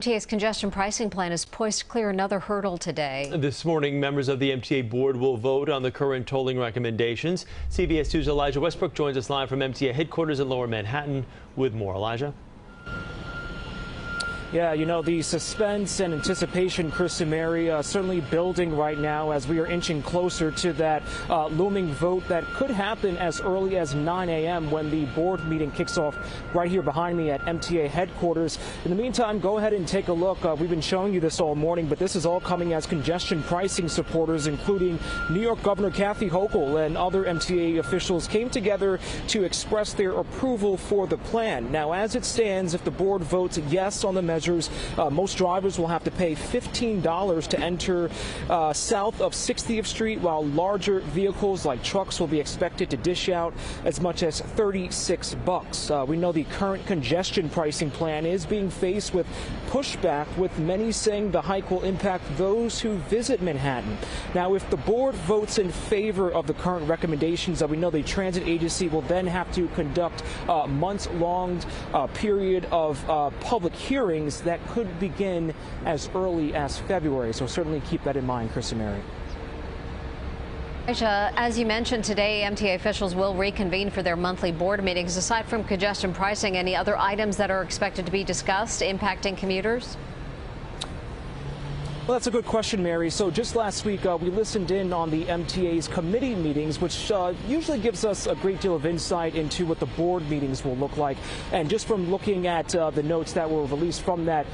MTA's congestion pricing plan is poised to clear another hurdle today. This morning, members of the MTA board will vote on the current tolling recommendations. CBS 2's Elijah Westbrook joins us live from MTA headquarters in Lower Manhattan with more. Elijah. Yeah, you know, the suspense and anticipation, Chris and Mary, certainly building right now as we are inching closer to that looming vote that could happen as early as 9 a.m. when the board meeting kicks off right here behind me at MTA headquarters. In the meantime, go ahead and take a look. We've been showing you this all morning, but this is all coming as congestion pricing supporters, including New York Governor Kathy Hochul and other MTA officials, came together to express their approval for the plan. Now, as it stands, if the board votes yes on the measure, most drivers will have to pay $15 to enter south of 60th Street, while larger vehicles like trucks will be expected to dish out as much as $36. We know the current congestion pricing plan is being faced with pushback, with many saying the hike will impact those who visit Manhattan. Now, if the board votes in favor of the current recommendations, we know the transit agency will then have to conduct a months-long period of public hearings that could begin as early as February. So certainly keep that in mind, Chris and Mary. As you mentioned today, MTA officials will reconvene for their monthly board meetings. Aside from congestion pricing, any other items that are expected to be discussed impacting commuters? Well, that's a good question, Mary. So just last week, we listened in on the MTA's committee meetings, which usually gives us a great deal of insight into what the board meetings will look like. And just from looking at the notes that were released from that,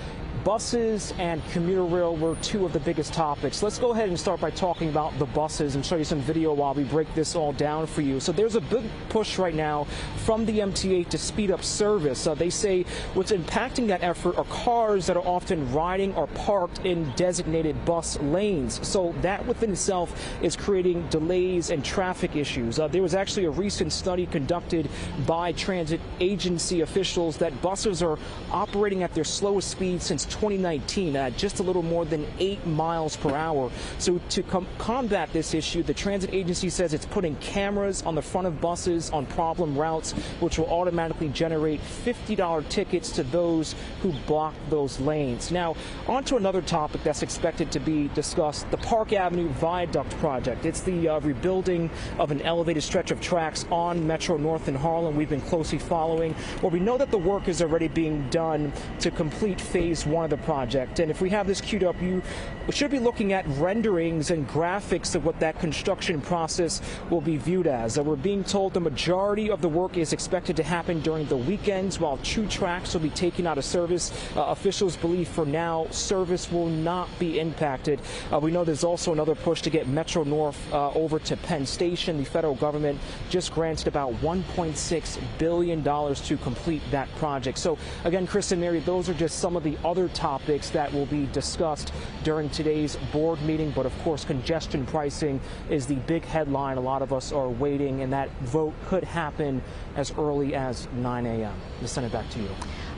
buses and commuter rail were two of the biggest topics. Let's go ahead and start by talking about the buses and show you some video while we break this all down for you. So there's a big push right now from the MTA to speed up service. They say what's impacting that effort are cars that are often riding or parked in designated bus lanes. So that within itself is creating delays and traffic issues. There was actually a recent study conducted by transit agency officials that buses are operating at their slowest speed since 2019 at just a little more than 8 miles per hour. So to combat this issue, the transit agency says it's putting cameras on the front of buses on problem routes, which will automatically generate $50 tickets to those who block those lanes. Now, on to another topic that's expected to be discussed, the Park Avenue Viaduct project. It's the rebuilding of an elevated stretch of tracks on Metro North in Harlem we've been closely following. Well, we know that the work is already being done to complete phase 1 of the project, and if we have this queued up, you should be looking at renderings and graphics of what that construction process will be viewed as. We're being told the majority of the work is expected to happen during the weekends, while 2 tracks will be taken out of service. Officials believe for now service will not be impacted. We know there's also another push to get Metro North over to Penn Station. The federal government just granted about $1.6 billion to complete that project. So again, Chris and Mary, those are just some of the other topics that will be discussed during today's board meeting. But of course, congestion pricing is the big headline. A lot of us are waiting, and that vote could happen as early as 9 a.m. I'll send it back to you.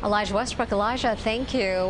Elijah Westbrook. Elijah, thank you.